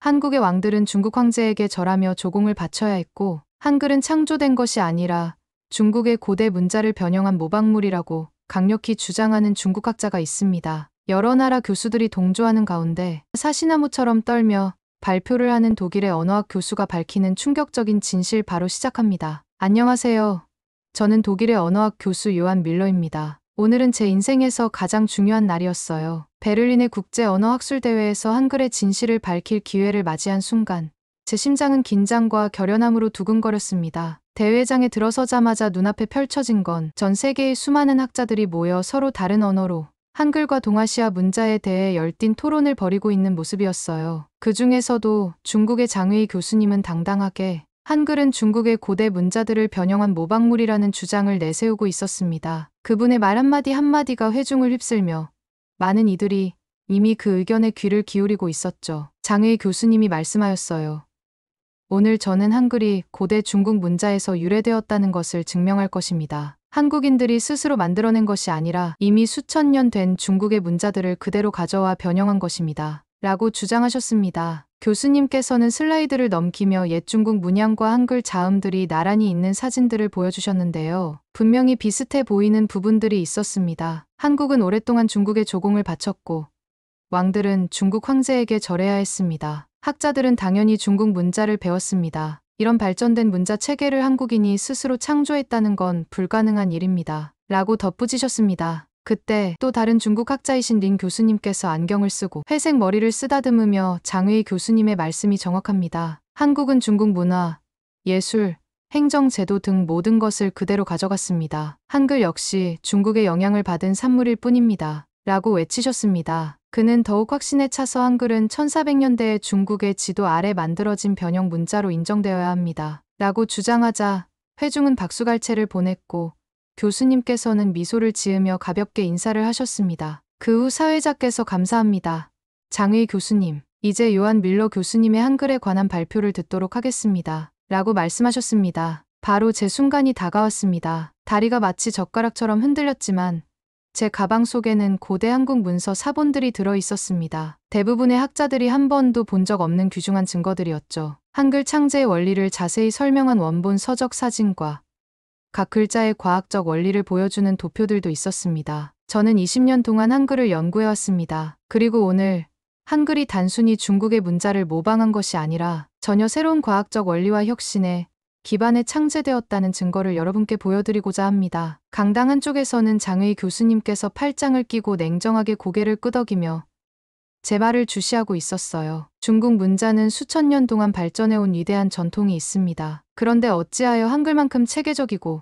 한국의 왕들은 중국 황제에게 절하며 조공을 바쳐야 했고, 한글은 창조된 것이 아니라 중국의 고대 문자를 변형한 모방물이라고 강력히 주장하는 중국학자가 있습니다. 여러 나라 교수들이 동조하는 가운데 사시나무처럼 떨며 발표를 하는 독일의 언어학 교수가 밝히는 충격적인 진실 바로 시작합니다. 안녕하세요. 저는 독일의 언어학 교수 요한 밀러입니다. 오늘은 제 인생에서 가장 중요한 날이었어요. 베를린의 국제언어학술대회에서 한글의 진실을 밝힐 기회를 맞이한 순간 제 심장은 긴장과 결연함으로 두근거렸습니다. 대회장에 들어서자마자 눈앞에 펼쳐진 건 전 세계의 수많은 학자들이 모여 서로 다른 언어로 한글과 동아시아 문자에 대해 열띤 토론을 벌이고 있는 모습이었어요. 그 중에서도 중국의 장웨이 교수님은 당당하게 한글은 중국의 고대 문자들을 변형한 모방물이라는 주장을 내세우고 있었습니다. 그분의 말 한마디 한마디가 회중을 휩쓸며 많은 이들이 이미 그 의견에 귀를 기울이고 있었죠. 장웨이 교수님이 말씀하였어요. 오늘 저는 한글이 고대 중국 문자에서 유래되었다는 것을 증명할 것입니다. 한국인들이 스스로 만들어낸 것이 아니라 이미 수천 년 된 중국의 문자들을 그대로 가져와 변형한 것입니다. 라고 주장하셨습니다. 교수님께서는 슬라이드를 넘기며 옛 중국 문양과 한글 자음들이 나란히 있는 사진들을 보여주셨는데요. 분명히 비슷해 보이는 부분들이 있었습니다. 한국은 오랫동안 중국에 조공을 바쳤고 왕들은 중국 황제에게 절해야 했습니다. 학자들은 당연히 중국 문자를 배웠습니다. 이런 발전된 문자 체계를 한국인이 스스로 창조했다는 건 불가능한 일입니다. 라고 덧붙이셨습니다. 그때 또 다른 중국 학자이신 린 교수님께서 안경을 쓰고 회색 머리를 쓰다듬으며 장웨이 교수님의 말씀이 정확합니다. 한국은 중국 문화, 예술, 행정 제도 등 모든 것을 그대로 가져갔습니다. 한글 역시 중국의 영향을 받은 산물일 뿐입니다. 라고 외치셨습니다. 그는 더욱 확신에 차서 한글은 1400년대에 중국의 지도 아래 만들어진 변형 문자로 인정되어야 합니다. 라고 주장하자 회중은 박수갈채를 보냈고 교수님께서는 미소를 지으며 가볍게 인사를 하셨습니다. 그 후 사회자께서 감사합니다. 장웨이 교수님, 이제 요한 밀러 교수님의 한글에 관한 발표를 듣도록 하겠습니다. 라고 말씀하셨습니다. 바로 제 순간이 다가왔습니다. 다리가 마치 젓가락처럼 흔들렸지만 제 가방 속에는 고대 한국 문서 사본들이 들어 있었습니다. 대부분의 학자들이 한 번도 본 적 없는 귀중한 증거들이었죠. 한글 창제의 원리를 자세히 설명한 원본 서적 사진과 각 글자의 과학적 원리를 보여주는 도표들도 있었습니다. 저는 20년 동안 한글을 연구해왔습니다. 그리고 오늘 한글이 단순히 중국의 문자를 모방한 것이 아니라 전혀 새로운 과학적 원리와 혁신에 기반에 창제되었다는 증거를 여러분께 보여드리고자 합니다. 강당 한쪽에서는 장웨이 교수님께서 팔짱을 끼고 냉정하게 고개를 끄덕이며 제 말을 주시하고 있었어요. 중국 문자는 수천 년 동안 발전해온 위대한 전통이 있습니다. 그런데 어찌하여 한글만큼 체계적이고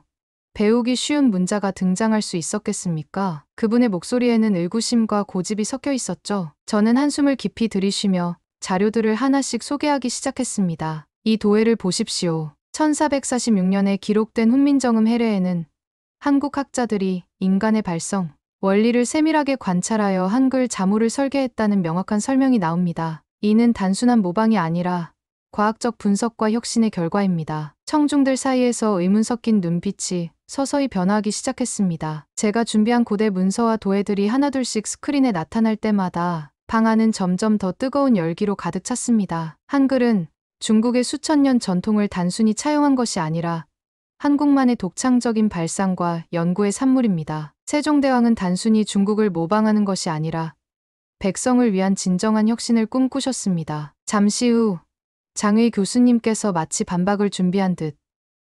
배우기 쉬운 문자가 등장할 수 있었겠습니까? 그분의 목소리에는 의구심과 고집이 섞여 있었죠. 저는 한숨을 깊이 들이쉬며 자료들을 하나씩 소개하기 시작했습니다. 이 도해를 보십시오. 1446년에 기록된 훈민정음 해례에는 한국 학자들이 인간의 발성, 원리를 세밀하게 관찰하여 한글 자모를 설계했다는 명확한 설명이 나옵니다. 이는 단순한 모방이 아니라 과학적 분석과 혁신의 결과입니다. 청중들 사이에서 의문 섞인 눈빛이 서서히 변화하기 시작했습니다. 제가 준비한 고대 문서와 도해들이 하나둘씩 스크린에 나타날 때마다 방 안은 점점 더 뜨거운 열기로 가득 찼습니다. 한글은 중국의 수천 년 전통을 단순히 차용한 것이 아니라 한국만의 독창적인 발상과 연구의 산물입니다. 세종대왕은 단순히 중국을 모방하는 것이 아니라 백성을 위한 진정한 혁신을 꿈꾸셨습니다. 잠시 후 장웨이 교수님께서 마치 반박을 준비한 듯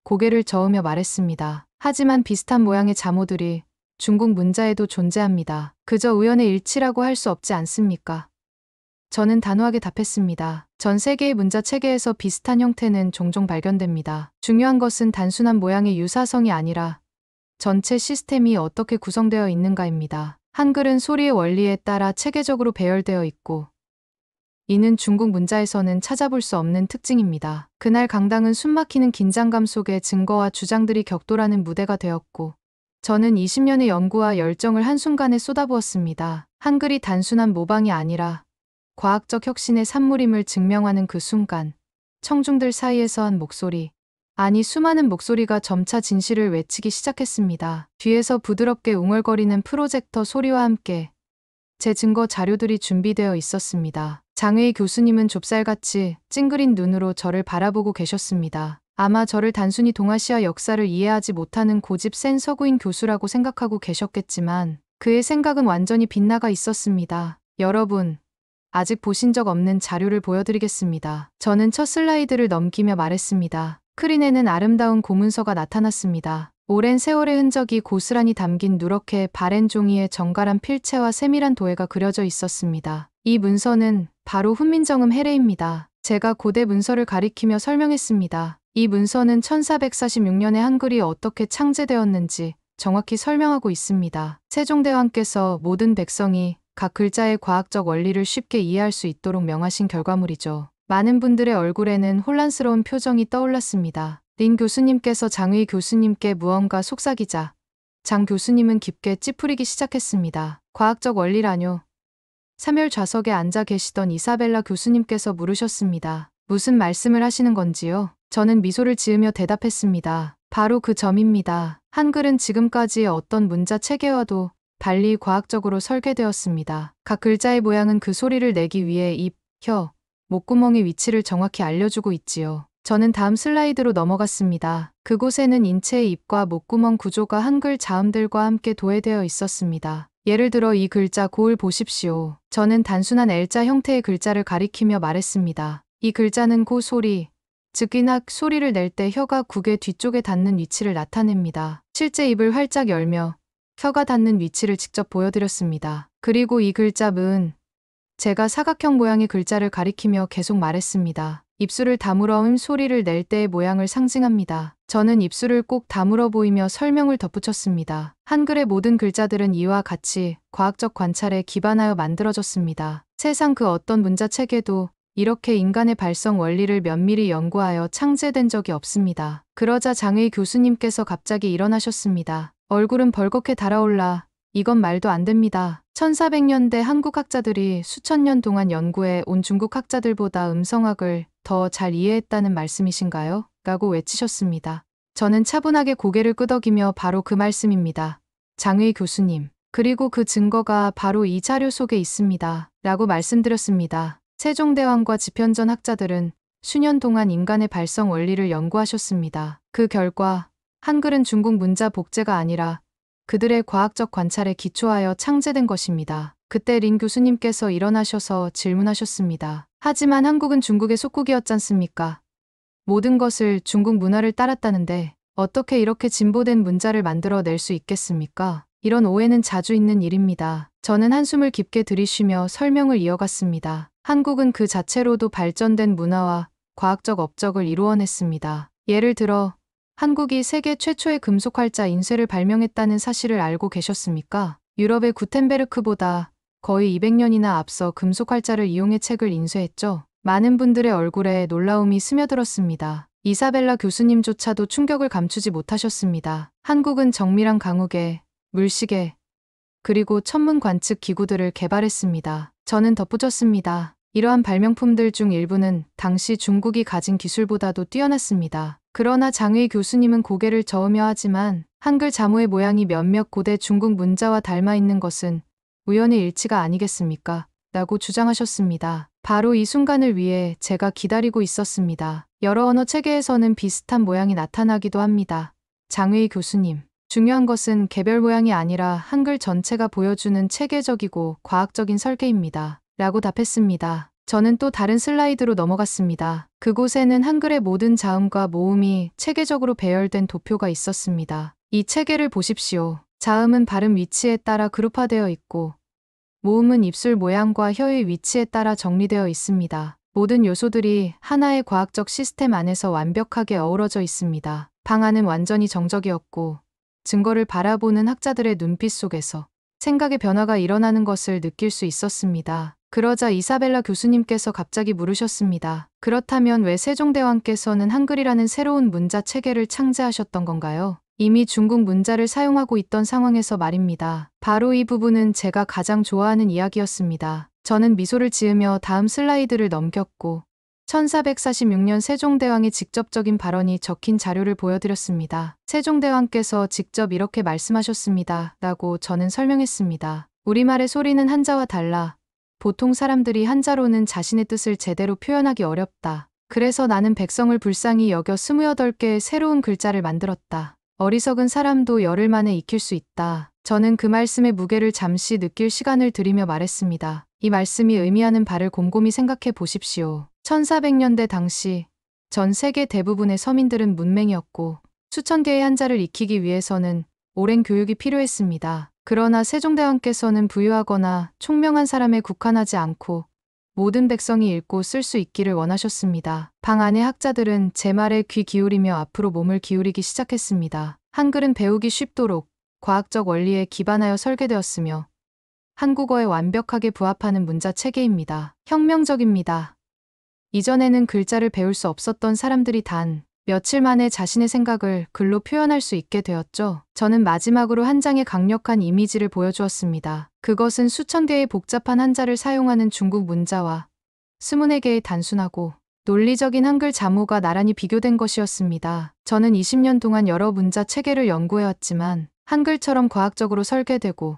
고개를 저으며 말했습니다. 하지만 비슷한 모양의 자모들이 중국 문자에도 존재합니다. 그저 우연의 일치라고 할 수 없지 않습니까? 저는 단호하게 답했습니다. 전 세계의 문자 체계에서 비슷한 형태는 종종 발견됩니다. 중요한 것은 단순한 모양의 유사성이 아니라 전체 시스템이 어떻게 구성되어 있는가입니다. 한글은 소리의 원리에 따라 체계적으로 배열되어 있고 이는 중국 문자에서는 찾아볼 수 없는 특징입니다. 그날 강당은 숨막히는 긴장감 속에 증거와 주장들이 격돌하는 무대가 되었고 저는 20년의 연구와 열정을 한순간에 쏟아부었습니다. 한글이 단순한 모방이 아니라 과학적 혁신의 산물임을 증명하는 그 순간 청중들 사이에서 한 목소리, 아니 수많은 목소리가 점차 진실을 외치기 시작했습니다. 뒤에서 부드럽게 웅얼거리는 프로젝터 소리와 함께 제 증거 자료들이 준비되어 있었습니다. 장의희 교수님은 좁쌀같이 찡그린 눈으로 저를 바라보고 계셨습니다. 아마 저를 단순히 동아시아 역사를 이해하지 못하는 고집 센 서구인 교수라고 생각하고 계셨겠지만 그의 생각은 완전히 빗나가 있었습니다. 여러분, 아직 보신 적 없는 자료를 보여드리겠습니다. 저는 첫 슬라이드를 넘기며 말했습니다. 스크린에는 아름다운 고문서가 나타났습니다. 오랜 세월의 흔적이 고스란히 담긴 누렇게 바랜 종이에 정갈한 필체와 세밀한 도예가 그려져 있었습니다. 이 문서는 바로 훈민정음 해례입니다. 제가 고대 문서를 가리키며 설명했습니다. 이 문서는 1446년에 한글이 어떻게 창제되었는지 정확히 설명하고 있습니다. 세종대왕께서 모든 백성이 각 글자의 과학적 원리를 쉽게 이해할 수 있도록 명하신 결과물이죠. 많은 분들의 얼굴에는 혼란스러운 표정이 떠올랐습니다. 린 교수님께서 장의희 교수님께 무언가 속삭이자 장 교수님은 깊게 찌푸리기 시작했습니다. 과학적 원리라뇨? 3열 좌석에 앉아 계시던 이사벨라 교수님께서 물으셨습니다. 무슨 말씀을 하시는 건지요? 저는 미소를 지으며 대답했습니다. 바로 그 점입니다. 한글은 지금까지 어떤 문자 체계와도 달리 과학적으로 설계되었습니다. 각 글자의 모양은 그 소리를 내기 위해 입, 혀, 목구멍의 위치를 정확히 알려주고 있지요. 저는 다음 슬라이드로 넘어갔습니다. 그곳에는 인체의 입과 목구멍 구조가 한글 자음들과 함께 도해되어 있었습니다. 예를 들어 이 글자 고을 보십시오. 저는 단순한 L자 형태의 글자를 가리키며 말했습니다. 이 글자는 고 소리, 즉 이낙 소리를 낼 때 혀가 국의 뒤쪽에 닿는 위치를 나타냅니다. 실제 입을 활짝 열며 혀가 닿는 위치를 직접 보여드렸습니다. 그리고 이 글자 문, 제가 사각형 모양의 글자를 가리키며 계속 말했습니다. 입술을 다물어 소리를 낼 때의 모양을 상징합니다. 저는 입술을 꼭 다물어 보이며 설명을 덧붙였습니다. 한글의 모든 글자들은 이와 같이 과학적 관찰에 기반하여 만들어졌습니다. 세상 그 어떤 문자 체계도 이렇게 인간의 발성 원리를 면밀히 연구하여 창제된 적이 없습니다. 그러자 장의희 교수님께서 갑자기 일어나셨습니다. 얼굴은 벌겋게 달아올라 이건 말도 안 됩니다. 1400년대 한국 학자들이 수천 년 동안 연구해 온 중국 학자들보다 음성학을 더 잘 이해했다는 말씀이신가요? 라고 외치셨습니다. 저는 차분하게 고개를 끄덕이며 바로 그 말씀입니다. 장의희 교수님. 그리고 그 증거가 바로 이 자료 속에 있습니다. 라고 말씀드렸습니다. 세종대왕과 집현전 학자들은 수년 동안 인간의 발성 원리를 연구하셨습니다. 그 결과 한글은 중국 문자 복제가 아니라 그들의 과학적 관찰에 기초하여 창제된 것입니다. 그때 린 교수님께서 일어나셔서 질문하셨습니다. 하지만 한국은 중국의 속국이었잖습니까? 모든 것을 중국 문화를 따랐다는데 어떻게 이렇게 진보된 문자를 만들어낼 수 있겠습니까? 이런 오해는 자주 있는 일입니다. 저는 한숨을 깊게 들이쉬며 설명을 이어갔습니다. 한국은 그 자체로도 발전된 문화와 과학적 업적을 이루어냈습니다. 예를 들어 한국이 세계 최초의 금속 활자 인쇄를 발명했다는 사실을 알고 계셨습니까? 유럽의 구텐베르크보다 거의 200년이나 앞서 금속 활자를 이용해 책을 인쇄했죠. 많은 분들의 얼굴에 놀라움이 스며들었습니다. 이사벨라 교수님조차도 충격을 감추지 못하셨습니다. 한국은 정밀한 강우계, 물시계, 그리고 천문 관측 기구들을 개발했습니다. 저는 덧붙였습니다. 이러한 발명품들 중 일부는 당시 중국이 가진 기술보다도 뛰어났습니다. 그러나 장의희 교수님은 고개를 저으며 하지만 한글 자모의 모양이 몇몇 고대 중국 문자와 닮아 있는 것은 우연의 일치가 아니겠습니까? 라고 주장하셨습니다. 바로 이 순간을 위해 제가 기다리고 있었습니다. 여러 언어 체계에서는 비슷한 모양이 나타나기도 합니다. 장의희 교수님. 중요한 것은 개별 모양이 아니라 한글 전체가 보여주는 체계적이고 과학적인 설계입니다. 라고 답했습니다. 저는 또 다른 슬라이드로 넘어갔습니다. 그곳에는 한글의 모든 자음과 모음이 체계적으로 배열된 도표가 있었습니다. 이 체계를 보십시오. 자음은 발음 위치에 따라 그룹화되어 있고 모음은 입술 모양과 혀의 위치에 따라 정리되어 있습니다. 모든 요소들이 하나의 과학적 시스템 안에서 완벽하게 어우러져 있습니다. 방 안은 완전히 정적이었고 증거를 바라보는 학자들의 눈빛 속에서 생각의 변화가 일어나는 것을 느낄 수 있었습니다. 그러자 이사벨라 교수님께서 갑자기 물으셨습니다. 그렇다면 왜 세종대왕께서는 한글이라는 새로운 문자 체계를 창제하셨던 건가요? 이미 중국 문자를 사용하고 있던 상황에서 말입니다. 바로 이 부분은 제가 가장 좋아하는 이야기였습니다. 저는 미소를 지으며 다음 슬라이드를 넘겼고 1446년 세종대왕의 직접적인 발언이 적힌 자료를 보여드렸습니다. 세종대왕께서 직접 이렇게 말씀하셨습니다. 라고 저는 설명했습니다. 우리말의 소리는 한자와 달라 보통 사람들이 한자로는 자신의 뜻을 제대로 표현하기 어렵다. 그래서 나는 백성을 불쌍히 여겨 28개의 새로운 글자를 만들었다. 어리석은 사람도 열흘 만에 익힐 수 있다. 저는 그 말씀의 무게를 잠시 느낄 시간을 드리며 말했습니다. 이 말씀이 의미하는 바를 곰곰이 생각해 보십시오. 1400년대 당시 전 세계 대부분의 서민들은 문맹이었고 수천 개의 한자를 익히기 위해서는 오랜 교육이 필요했습니다. 그러나 세종대왕께서는 부유하거나 총명한 사람에 국한하지 않고 모든 백성이 읽고 쓸 수 있기를 원하셨습니다. 방 안의 학자들은 제 말에 귀 기울이며 앞으로 몸을 기울이기 시작했습니다. 한글은 배우기 쉽도록 과학적 원리에 기반하여 설계되었으며 한국어에 완벽하게 부합하는 문자 체계입니다. 혁명적입니다. 이전에는 글자를 배울 수 없었던 사람들이 단 며칠 만에 자신의 생각을 글로 표현할 수 있게 되었죠. 저는 마지막으로 한 장의 강력한 이미지를 보여주었습니다. 그것은 수천 개의 복잡한 한자를 사용하는 중국 문자와 24개의 단순하고 논리적인 한글 자모가 나란히 비교된 것이었습니다. 저는 20년 동안 여러 문자 체계를 연구해왔지만 한글처럼 과학적으로 설계되고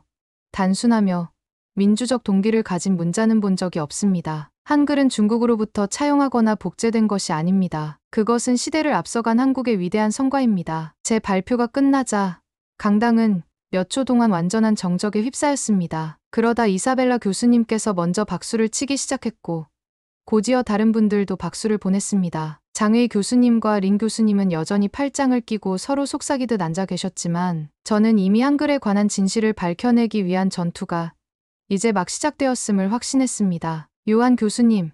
단순하며 민주적 동기를 가진 문자는 본 적이 없습니다. 한글은 중국으로부터 차용하거나 복제된 것이 아닙니다. 그것은 시대를 앞서간 한국의 위대한 성과입니다. 제 발표가 끝나자 강당은 몇 초 동안 완전한 정적에 휩싸였습니다. 그러다 이사벨라 교수님께서 먼저 박수를 치기 시작했고 곧이어 다른 분들도 박수를 보냈습니다. 장의 교수님과 린 교수님은 여전히 팔짱을 끼고 서로 속삭이듯 앉아 계셨지만 저는 이미 한글에 관한 진실을 밝혀내기 위한 전투가 이제 막 시작되었음을 확신했습니다. 요한 교수님,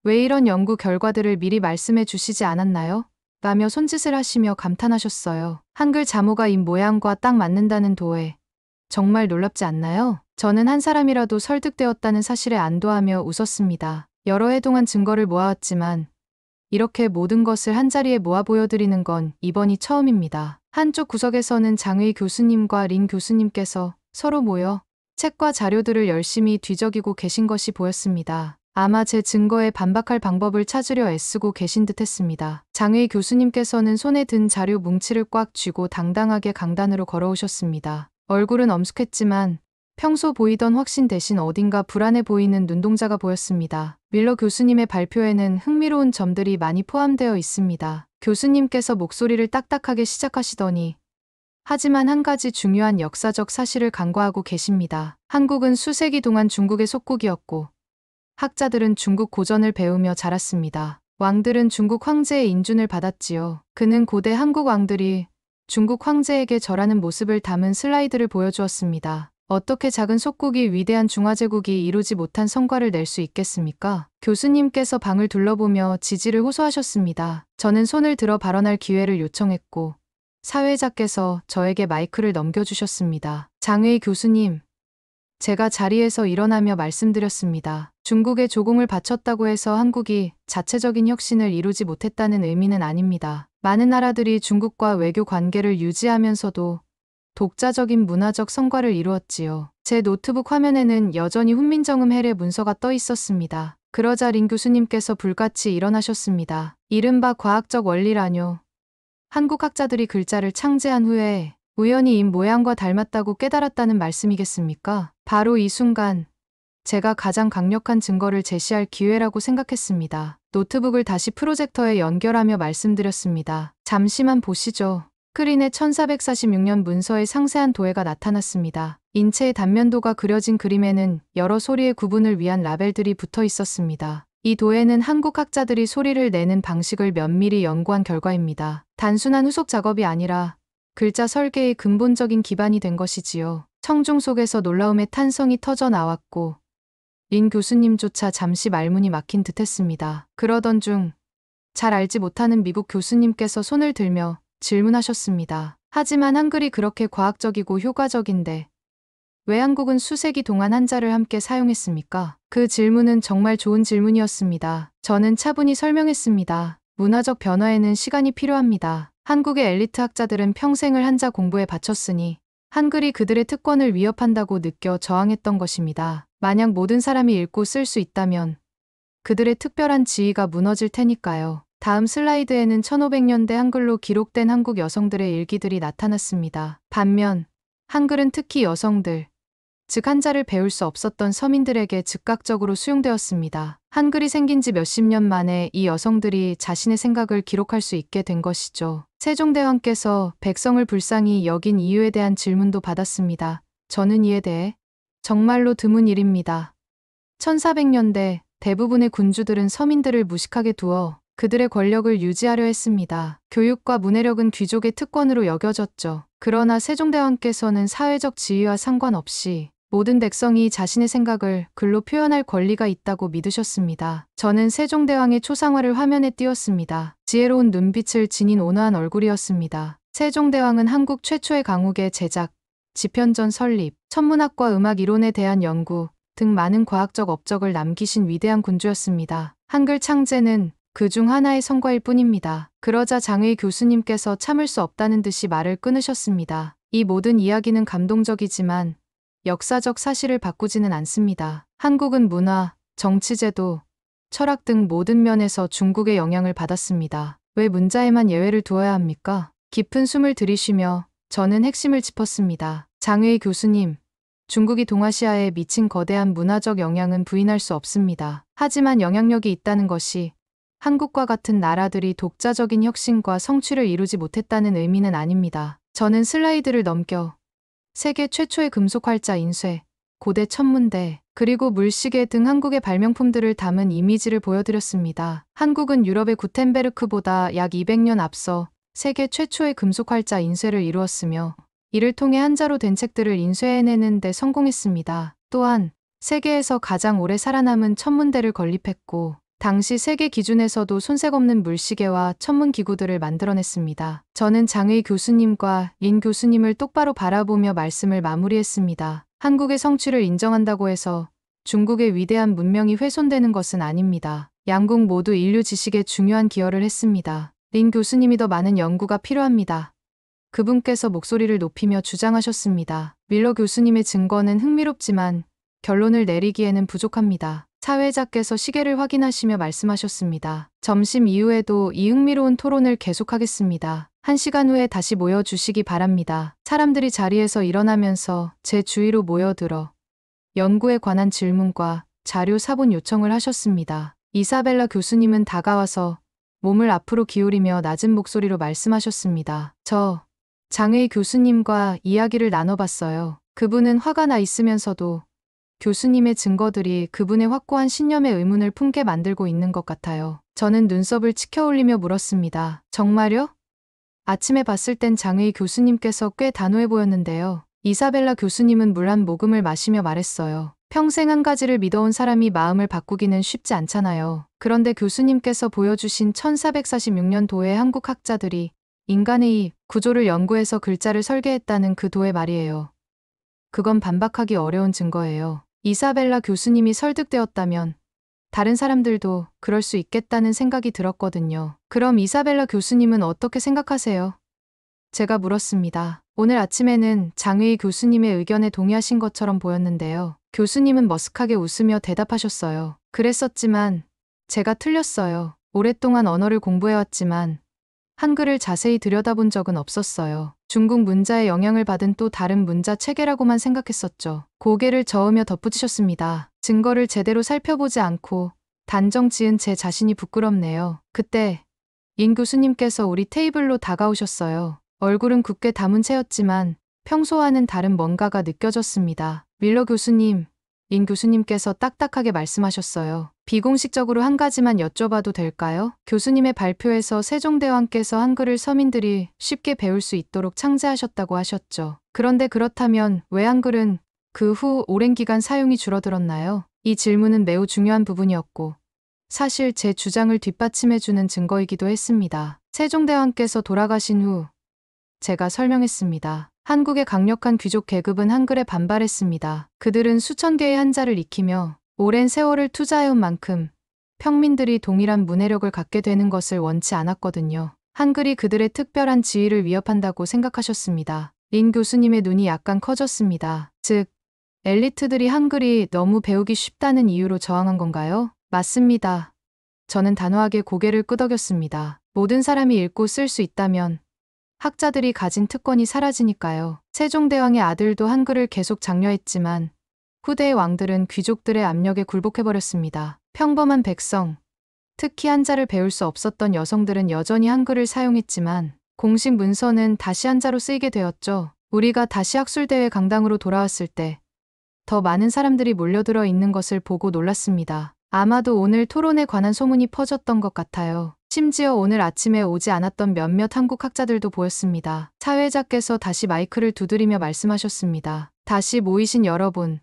왜 이런 연구 결과들을 미리 말씀해 주시지 않았나요? 라며 손짓을 하시며 감탄하셨어요. 한글 자모가 입 모양과 딱 맞는다는 도에 정말 놀랍지 않나요? 저는 한 사람이라도 설득되었다는 사실에 안도하며 웃었습니다. 여러 해 동안 증거를 모아왔지만 이렇게 모든 것을 한자리에 모아 보여드리는 건 이번이 처음입니다. 한쪽 구석에서는 장의 교수님과 린 교수님께서 서로 모여 책과 자료들을 열심히 뒤적이고 계신 것이 보였습니다. 아마 제 증거에 반박할 방법을 찾으려 애쓰고 계신 듯 했습니다. 장의 교수님께서는 손에 든 자료 뭉치를 꽉 쥐고 당당하게 강단으로 걸어오셨습니다. 얼굴은 엄숙했지만 평소 보이던 확신 대신 어딘가 불안해 보이는 눈동자가 보였습니다. 밀러 교수님의 발표에는 흥미로운 점들이 많이 포함되어 있습니다. 교수님께서 목소리를 딱딱하게 시작하시더니 하지만 한 가지 중요한 역사적 사실을 간과하고 계십니다. 한국은 수세기 동안 중국의 속국이었고 학자들은 중국 고전을 배우며 자랐습니다. 왕들은 중국 황제의 인준을 받았지요. 그는 고대 한국 왕들이 중국 황제에게 절하는 모습을 담은 슬라이드를 보여주었습니다. 어떻게 작은 속국이 위대한 중화제국이 이루지 못한 성과를 낼 수 있겠습니까? 교수님께서 방을 둘러보며 지지를 호소하셨습니다. 저는 손을 들어 발언할 기회를 요청했고 사회자께서 저에게 마이크를 넘겨주셨습니다. 장의 교수님, 제가 자리에서 일어나며 말씀드렸습니다. 중국에 조공을 바쳤다고 해서 한국이 자체적인 혁신을 이루지 못했다는 의미는 아닙니다. 많은 나라들이 중국과 외교 관계를 유지하면서도 독자적인 문화적 성과를 이루었지요. 제 노트북 화면에는 여전히 훈민정음 해례 문서가 떠 있었습니다. 그러자 린 교수님께서 불같이 일어나셨습니다. 이른바 과학적 원리라뇨. 한국 학자들이 글자를 창제한 후에 우연히 입 모양과 닮았다고 깨달았다는 말씀이겠습니까? 바로 이 순간 제가 가장 강력한 증거를 제시할 기회라고 생각했습니다. 노트북을 다시 프로젝터에 연결하며 말씀드렸습니다. 잠시만 보시죠. 스크린에 1446년 문서의 상세한 도해가 나타났습니다. 인체의 단면도가 그려진 그림에는 여러 소리의 구분을 위한 라벨들이 붙어 있었습니다. 이 도해는 한국 학자들이 소리를 내는 방식을 면밀히 연구한 결과입니다. 단순한 후속 작업이 아니라 글자 설계의 근본적인 기반이 된 것이지요. 청중 속에서 놀라움의 탄성이 터져 나왔고 린 교수님조차 잠시 말문이 막힌 듯했습니다. 그러던 중 잘 알지 못하는 미국 교수님께서 손을 들며 질문하셨습니다. 하지만 한글이 그렇게 과학적이고 효과적인데 왜 한국은 수세기 동안 한자를 함께 사용했습니까? 그 질문은 정말 좋은 질문이었습니다. 저는 차분히 설명했습니다. 문화적 변화에는 시간이 필요합니다. 한국의 엘리트 학자들은 평생을 한자 공부에 바쳤으니 한글이 그들의 특권을 위협한다고 느껴 저항했던 것입니다. 만약 모든 사람이 읽고 쓸 수 있다면 그들의 특별한 지위가 무너질 테니까요. 다음 슬라이드에는 1500년대 한글로 기록된 한국 여성들의 일기들이 나타났습니다. 반면 한글은 특히 여성들, 즉 한자를 배울 수 없었던 서민들에게 즉각적으로 수용되었습니다. 한글이 생긴 지 몇십 년 만에 이 여성들이 자신의 생각을 기록할 수 있게 된 것이죠. 세종대왕께서 백성을 불쌍히 여긴 이유에 대한 질문도 받았습니다. 저는 이에 대해 정말로 드문 일입니다. 1400년대 대부분의 군주들은 서민들을 무식하게 두어 그들의 권력을 유지하려 했습니다. 교육과 문해력은 귀족의 특권으로 여겨졌죠. 그러나 세종대왕께서는 사회적 지위와 상관없이 모든 백성이 자신의 생각을 글로 표현할 권리가 있다고 믿으셨습니다. 저는 세종대왕의 초상화를 화면에 띄웠습니다. 지혜로운 눈빛을 지닌 온화한 얼굴이었습니다. 세종대왕은 한국 최초의 강욱의 제작, 지편전 설립, 천문학과 음악 이론에 대한 연구 등 많은 과학적 업적을 남기신 위대한 군주였습니다. 한글 창제는 그중 하나의 성과일 뿐입니다. 그러자 장의 교수님께서 참을 수 없다는 듯이 말을 끊으셨습니다. 이 모든 이야기는 감동적이지만 역사적 사실을 바꾸지는 않습니다. 한국은 문화, 정치제도, 철학 등 모든 면에서 중국의 영향을 받았습니다. 왜 문자에만 예외를 두어야 합니까? 깊은 숨을 들이쉬며 저는 핵심을 짚었습니다. 장의 교수님, 중국이 동아시아에 미친 거대한 문화적 영향은 부인할 수 없습니다. 하지만 영향력이 있다는 것이 한국과 같은 나라들이 독자적인 혁신과 성취를 이루지 못했다는 의미는 아닙니다. 저는 슬라이드를 넘겨 세계 최초의 금속 활자 인쇄, 고대 천문대, 그리고 물시계 등 한국의 발명품들을 담은 이미지를 보여드렸습니다. 한국은 유럽의 구텐베르크보다 약 200년 앞서 세계 최초의 금속 활자 인쇄를 이루었으며 이를 통해 한자로 된 책들을 인쇄해내는 데 성공했습니다. 또한 세계에서 가장 오래 살아남은 천문대를 건립했고 당시 세계 기준에서도 손색 없는 물시계와 천문 기구들을 만들어냈습니다. 저는 장의 교수님과 린 교수님을 똑바로 바라보며 말씀을 마무리했습니다. 한국의 성취를 인정한다고 해서 중국의 위대한 문명이 훼손되는 것은 아닙니다. 양국 모두 인류 지식에 중요한 기여를 했습니다. 린 교수님이 더 많은 연구가 필요합니다. 그분께서 목소리를 높이며 주장하셨습니다. 밀러 교수님의 증거는 흥미롭지만 결론을 내리기에는 부족합니다. 사회자께서 시계를 확인하시며 말씀하셨습니다. 점심 이후에도 이 흥미로운 토론을 계속하겠습니다. 1시간 후에 다시 모여주시기 바랍니다. 사람들이 자리에서 일어나면서 제 주위로 모여들어 연구에 관한 질문과 자료 사본 요청을 하셨습니다. 이사벨라 교수님은 다가와서 몸을 앞으로 기울이며 낮은 목소리로 말씀하셨습니다. 저 장의 교수님과 이야기를 나눠봤어요. 그분은 화가 나 있으면서도 교수님의 증거들이 그분의 확고한 신념에 의문을 품게 만들고 있는 것 같아요. 저는 눈썹을 치켜올리며 물었습니다. 정말요? 아침에 봤을 땐 장의 교수님께서 꽤 단호해 보였는데요. 이사벨라 교수님은 물 한 모금을 마시며 말했어요. 평생 한 가지를 믿어온 사람이 마음을 바꾸기는 쉽지 않잖아요. 그런데 교수님께서 보여주신 1446년도의 한국 학자들이 인간의 구조를 연구해서 글자를 설계했다는 그 도의 말이에요. 그건 반박하기 어려운 증거예요. 이사벨라 교수님이 설득되었다면 다른 사람들도 그럴 수 있겠다는 생각이 들었거든요. 그럼 이사벨라 교수님은 어떻게 생각하세요? 제가 물었습니다. 오늘 아침에는 장의 교수님의 의견에 동의하신 것처럼 보였는데요. 교수님은 머쓱하게 웃으며 대답하셨어요. 그랬었지만 제가 틀렸어요. 오랫동안 언어를 공부해왔지만 한글을 자세히 들여다본 적은 없었어요. 중국 문자의 영향을 받은 또 다른 문자 체계라고만 생각했었죠. 고개를 저으며 덧붙이셨습니다. 증거를 제대로 살펴보지 않고 단정 지은 제 자신이 부끄럽네요. 그때 인 교수님께서 우리 테이블로 다가오셨어요. 얼굴은 굳게 담은 채였지만 평소와는 다른 뭔가가 느껴졌습니다. 밀러 교수님, 인 교수님께서 딱딱하게 말씀하셨어요. 비공식적으로 한 가지만 여쭤봐도 될까요? 교수님의 발표에서 세종대왕께서 한글을 서민들이 쉽게 배울 수 있도록 창제하셨다고 하셨죠. 그런데 그렇다면 왜 한글은 그 후 오랜 기간 사용이 줄어들었나요? 이 질문은 매우 중요한 부분이었고 사실 제 주장을 뒷받침해주는 증거이기도 했습니다. 세종대왕께서 돌아가신 후 제가 설명했습니다. 한국의 강력한 귀족 계급은 한글에 반발했습니다. 그들은 수천 개의 한자를 익히며 오랜 세월을 투자해온 만큼 평민들이 동일한 문해력을 갖게 되는 것을 원치 않았거든요. 한글이 그들의 특별한 지위를 위협한다고 생각하셨습니다. 린 교수님의 눈이 약간 커졌습니다. 즉, 엘리트들이 한글이 너무 배우기 쉽다는 이유로 저항한 건가요? 맞습니다. 저는 단호하게 고개를 끄덕였습니다. 모든 사람이 읽고 쓸 수 있다면 학자들이 가진 특권이 사라지니까요. 세종대왕의 아들도 한글을 계속 장려했지만 후대의 왕들은 귀족들의 압력에 굴복해버렸습니다. 평범한 백성, 특히 한자를 배울 수 없었던 여성들은 여전히 한글을 사용했지만 공식 문서는 다시 한자로 쓰이게 되었죠. 우리가 다시 학술대회 강당으로 돌아왔을 때 더 많은 사람들이 몰려들어 있는 것을 보고 놀랐습니다. 아마도 오늘 토론에 관한 소문이 퍼졌던 것 같아요. 심지어 오늘 아침에 오지 않았던 몇몇 한국 학자들도 보였습니다. 사회자께서 다시 마이크를 두드리며 말씀하셨습니다. 다시 모이신 여러분,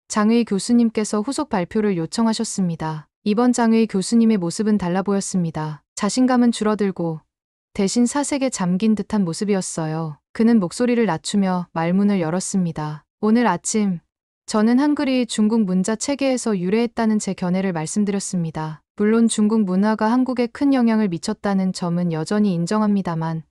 장의 교수님께서 후속 발표를 요청하셨습니다. 이번 장의 교수님의 모습은 달라 보였습니다. 자신감은 줄어들고 대신 사색에 잠긴 듯한 모습이었어요. 그는 목소리를 낮추며 말문을 열었습니다. 오늘 아침 저는 한글이 중국 문자 체계에서 유래했다는 제 견해를 말씀드렸습니다. 물론 중국 문화가 한국에 큰 영향을 미쳤다는 점은 여전히 인정합니다만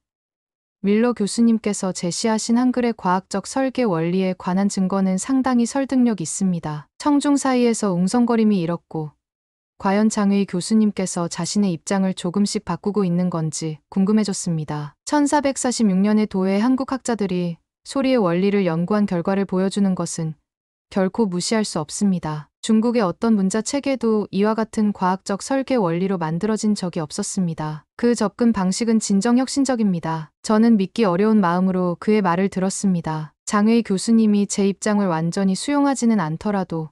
밀러 교수님께서 제시하신 한글의 과학적 설계 원리에 관한 증거는 상당히 설득력 있습니다. 청중 사이에서 웅성거림이 일었고 과연 장의 교수님께서 자신의 입장을 조금씩 바꾸고 있는 건지 궁금해졌습니다. 1446년에 도의 한국 학자들이 소리의 원리를 연구한 결과를 보여주는 것은 결코 무시할 수 없습니다. 중국의 어떤 문자 체계도 이와 같은 과학적 설계 원리로 만들어진 적이 없었습니다. 그 접근 방식은 진정 혁신적입니다. 저는 믿기 어려운 마음으로 그의 말을 들었습니다. 장의 교수님이 제 입장을 완전히 수용하지는 않더라도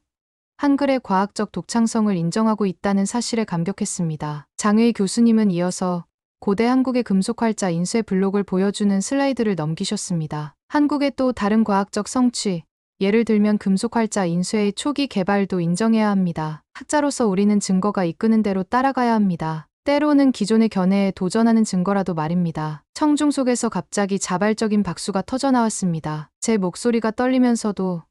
한글의 과학적 독창성을 인정하고 있다는 사실에 감격했습니다. 장의 교수님은 이어서 고대 한국의 금속활자 인쇄 블록을 보여주는 슬라이드를 넘기셨습니다. 한국의 또 다른 과학적 성취, 예를 들면 금속활자 인쇄의 초기 개발도 인정해야 합니다. 학자로서 우리는 증거가 이끄는 대로 따라가야 합니다. 때로는 기존의 견해에 도전하는 증거라도 말입니다. 청중 속에서 갑자기 자발적인 박수가 터져나왔습니다. 제 목소리가 떨리면서도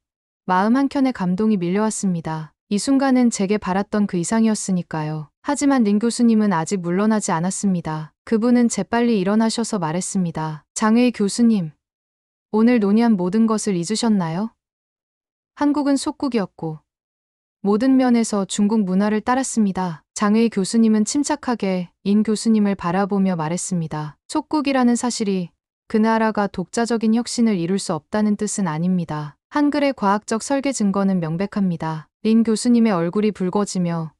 마음 한켠에 감동이 밀려왔습니다. 이 순간은 제게 바랐던 그 이상이었으니까요. 하지만 린 교수님은 아직 물러나지 않았습니다. 그분은 재빨리 일어나셔서 말했습니다. 장의 교수님, 오늘 논의한 모든 것을 잊으셨나요? 한국은 속국이었고 모든 면에서 중국 문화를 따랐습니다. 장의 교수님은 침착하게 인 교수님을 바라보며 말했습니다. 속국이라는 사실이 그 나라가 독자적인 혁신을 이룰 수 없다는 뜻은 아닙니다. 한글의 과학적 설계 증거는 명백합니다. 린 교수님의 얼굴이 붉어지며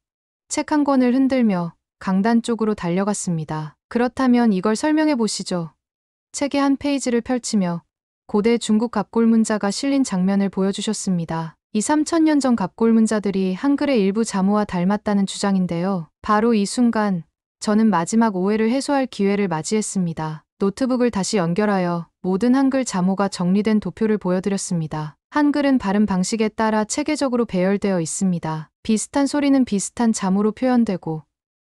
책 한 권을 흔들며 강단 쪽으로 달려갔습니다. 그렇다면 이걸 설명해 보시죠. 책의 한 페이지를 펼치며 고대 중국 갑골 문자가 실린 장면을 보여주셨습니다. 2~3천 년 전 갑골 문자들이 한글의 일부 자모와 닮았다는 주장인데요. 바로 이 순간 저는 마지막 오해를 해소할 기회를 맞이했습니다. 노트북을 다시 연결하여 모든 한글 자모가 정리된 도표를 보여드렸습니다. 한글은 발음 방식에 따라 체계적으로 배열되어 있습니다. 비슷한 소리는 비슷한 자모로 표현되고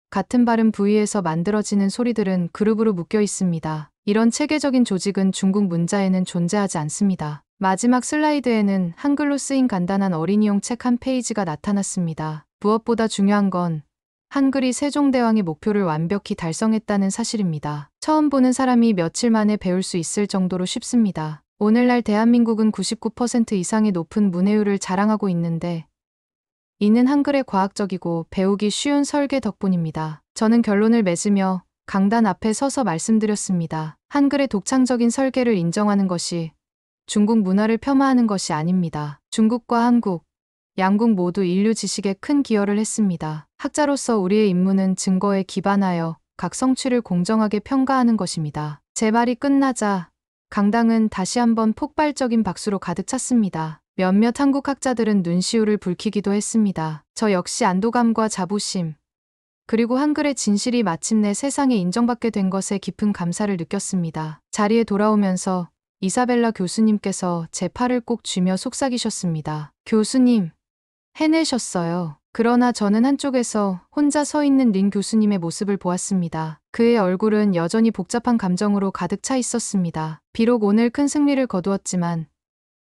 같은 발음 부위에서 만들어지는 소리들은 그룹으로 묶여 있습니다. 이런 체계적인 조직은 중국 문자에는 존재하지 않습니다. 마지막 슬라이드에는 한글로 쓰인 간단한 어린이용 책 한 페이지가 나타났습니다. 무엇보다 중요한 건 한글이 세종대왕의 목표를 완벽히 달성했다는 사실입니다. 처음 보는 사람이 며칠 만에 배울 수 있을 정도로 쉽습니다. 오늘날 대한민국은 99% 이상의 높은 문해율을 자랑하고 있는데 이는 한글의 과학적이고 배우기 쉬운 설계 덕분입니다. 저는 결론을 맺으며 강단 앞에 서서 말씀드렸습니다. 한글의 독창적인 설계를 인정하는 것이 중국 문화를 폄하하는 것이 아닙니다. 중국과 한국, 양국 모두 인류 지식에 큰 기여를 했습니다. 학자로서 우리의 임무는 증거에 기반하여 각 성취를 공정하게 평가하는 것입니다. 제 말이 끝나자 강당은 다시 한번 폭발적인 박수로 가득 찼습니다. 몇몇 한국 학자들은 눈시울을 붉히기도 했습니다. 저 역시 안도감과 자부심, 그리고 한글의 진실이 마침내 세상에 인정받게 된 것에 깊은 감사를 느꼈습니다. 자리에 돌아오면서 이사벨라 교수님께서 제 팔을 꼭 쥐며 속삭이셨습니다. 교수님, 해내셨어요. 그러나 저는 한쪽에서 혼자 서 있는 린 교수님의 모습을 보았습니다. 그의 얼굴은 여전히 복잡한 감정으로 가득 차 있었습니다. 비록 오늘 큰 승리를 거두었지만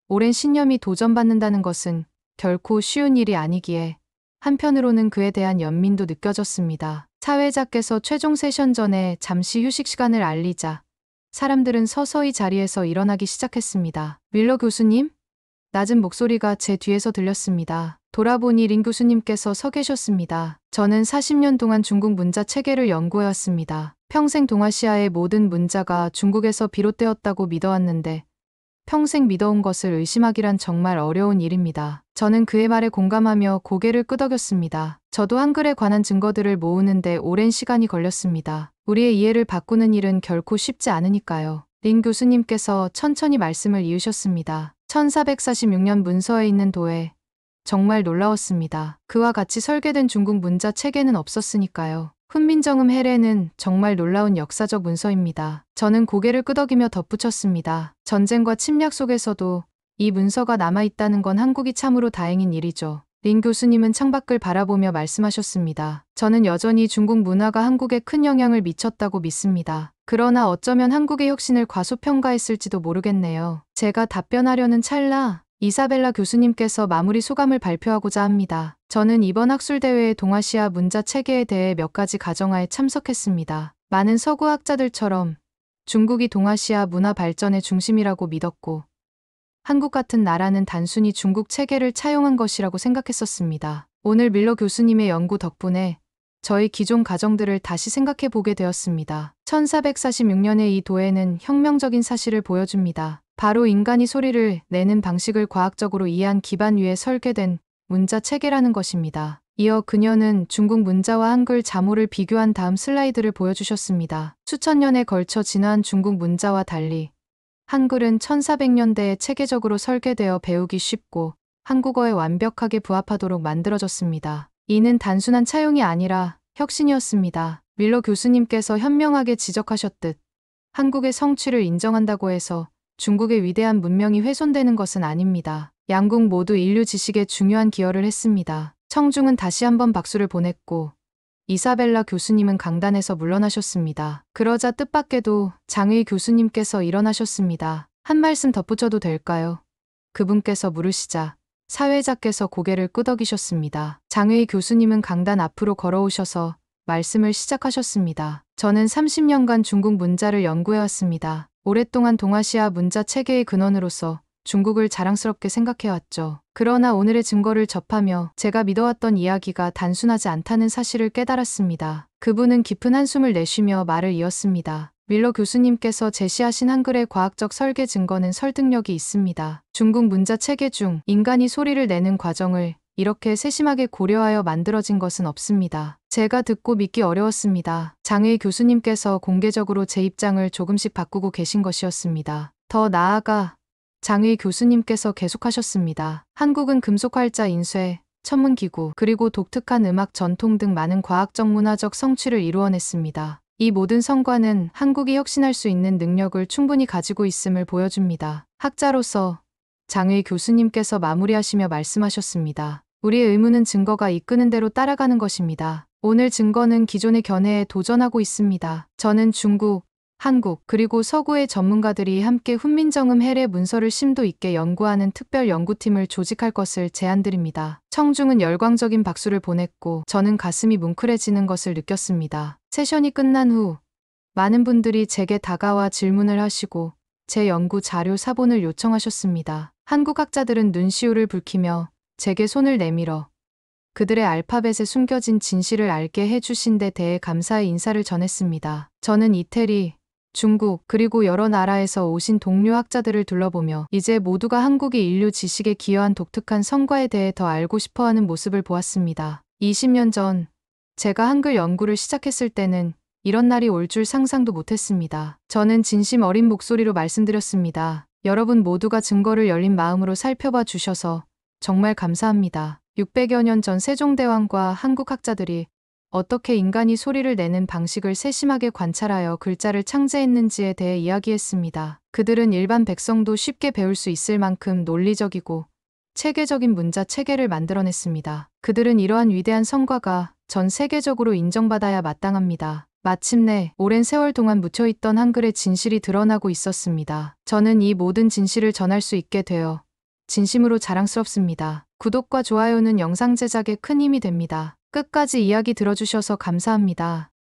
오랜 신념이 도전받는다는 것은 결코 쉬운 일이 아니기에 한편으로는 그에 대한 연민도 느껴졌습니다. 사회자께서 최종 세션 전에 잠시 휴식 시간을 알리자 사람들은 서서히 자리에서 일어나기 시작했습니다. 밀러 교수님? 낮은 목소리가 제 뒤에서 들렸습니다. 돌아보니 린 교수님께서 서 계셨습니다. 저는 40년 동안 중국 문자 체계를 연구해왔습니다. 평생 동아시아의 모든 문자가 중국에서 비롯되었다고 믿어왔는데 평생 믿어온 것을 의심하기란 정말 어려운 일입니다. 저는 그의 말에 공감하며 고개를 끄덕였습니다. 저도 한글에 관한 증거들을 모으는데 오랜 시간이 걸렸습니다. 우리의 이해를 바꾸는 일은 결코 쉽지 않으니까요. 린 교수님께서 천천히 말씀을 이으셨습니다. 1446년 문서에 있는 도에 정말 놀라웠습니다. 그와 같이 설계된 중국 문자 체계는 없었으니까요. 훈민정음 해례는 정말 놀라운 역사적 문서입니다. 저는 고개를 끄덕이며 덧붙였습니다. 전쟁과 침략 속에서도 이 문서가 남아있다는 건 한국이 참으로 다행인 일이죠. 린 교수님은 창밖을 바라보며 말씀하셨습니다. 저는 여전히 중국 문화가 한국에 큰 영향을 미쳤다고 믿습니다. 그러나 어쩌면 한국의 혁신을 과소평가했을지도 모르겠네요. 제가 답변하려는 찰나 이사벨라 교수님께서 마무리 소감을 발표하고자 합니다. 저는 이번 학술대회의 동아시아 문자 체계에 대해 몇 가지 가정하에 참석했습니다. 많은 서구 학자들처럼 중국이 동아시아 문화 발전의 중심이라고 믿었고 한국 같은 나라는 단순히 중국 체계를 차용한 것이라고 생각했었습니다. 오늘 밀러 교수님의 연구 덕분에 저희 기존 가정들을 다시 생각해 보게 되었습니다. 1446년의 이 도에는 혁명적인 사실을 보여줍니다. 바로 인간이 소리를 내는 방식을 과학적으로 이해한 기반 위에 설계된 문자 체계라는 것입니다. 이어 그녀는 중국 문자와 한글 자모를 비교한 다음 슬라이드를 보여주셨습니다. 수천 년에 걸쳐 진화한 중국 문자와 달리 한글은 1400년대에 체계적으로 설계되어 배우기 쉽고 한국어에 완벽하게 부합하도록 만들어졌습니다. 이는 단순한 차용이 아니라 혁신이었습니다. 밀러 교수님께서 현명하게 지적하셨듯 한국의 성취를 인정한다고 해서 중국의 위대한 문명이 훼손되는 것은 아닙니다. 양국 모두 인류 지식에 중요한 기여를 했습니다. 청중은 다시 한번 박수를 보냈고 이사벨라 교수님은 강단에서 물러나셨습니다. 그러자 뜻밖에도 장의 교수님께서 일어나셨습니다. 한 말씀 덧붙여도 될까요? 그분께서 물으시자 사회자께서 고개를 끄덕이셨습니다. 장의 교수님은 강단 앞으로 걸어오셔서 말씀을 시작하셨습니다. 저는 30년간 중국 문자를 연구해왔습니다. 오랫동안 동아시아 문자 체계의 근원으로서 중국을 자랑스럽게 생각해왔죠. 그러나 오늘의 증거를 접하며 제가 믿어왔던 이야기가 단순하지 않다는 사실을 깨달았습니다. 그분은 깊은 한숨을 내쉬며 말을 이었습니다. 밀러 교수님께서 제시하신 한글의 과학적 설계 증거는 설득력이 있습니다. 중국 문자 체계 중 인간이 소리를 내는 과정을 이렇게 세심하게 고려하여 만들어진 것은 없습니다. 제가 듣고 믿기 어려웠습니다. 장의 교수님께서 공개적으로 제 입장을 조금씩 바꾸고 계신 것이었습니다. 더 나아가 장의 교수님께서 계속하셨습니다. 한국은 금속활자 인쇄, 천문기구, 그리고 독특한 음악 전통 등 많은 과학적 문화적 성취를 이루어냈습니다. 이 모든 성과는 한국이 혁신할 수 있는 능력을 충분히 가지고 있음을 보여줍니다. 학자로서 장의 교수님께서 마무리하시며 말씀하셨습니다. 우리의 의무는 증거가 이끄는 대로 따라가는 것입니다. 오늘 증거는 기존의 견해에 도전하고 있습니다. 저는 중국, 한국, 그리고 서구의 전문가들이 함께 훈민정음 해례 문서를 심도 있게 연구하는 특별 연구팀을 조직할 것을 제안드립니다. 청중은 열광적인 박수를 보냈고 저는 가슴이 뭉클해지는 것을 느꼈습니다. 세션이 끝난 후 많은 분들이 제게 다가와 질문을 하시고 제 연구 자료 사본을 요청하셨습니다. 한국 학자들은 눈시울을 붉히며 제게 손을 내밀어 그들의 알파벳에 숨겨진 진실을 알게 해주신 데 대해 감사의 인사를 전했습니다. 저는 이태리, 중국, 그리고 여러 나라에서 오신 동료 학자들을 둘러보며 이제 모두가 한국이 인류 지식에 기여한 독특한 성과에 대해 더 알고 싶어하는 모습을 보았습니다. 20년 전 제가 한글 연구를 시작했을 때는 이런 날이 올 줄 상상도 못했습니다. 저는 진심 어린 목소리로 말씀드렸습니다. 여러분 모두가 증거를 열린 마음으로 살펴봐 주셔서 정말 감사합니다. 600여 년 전 세종대왕과 한국 학자들이 어떻게 인간이 소리를 내는 방식을 세심하게 관찰하여 글자를 창제했는지에 대해 이야기했습니다. 그들은 일반 백성도 쉽게 배울 수 있을 만큼 논리적이고 체계적인 문자 체계를 만들어냈습니다. 그들은 이러한 위대한 성과가 전 세계적으로 인정받아야 마땅합니다. 마침내 오랜 세월 동안 묻혀있던 한글의 진실이 드러나고 있었습니다. 저는 이 모든 진실을 전할 수 있게 되어 진심으로 자랑스럽습니다. 구독과 좋아요는 영상 제작에 큰 힘이 됩니다. 끝까지 이야기 들어주셔서 감사합니다.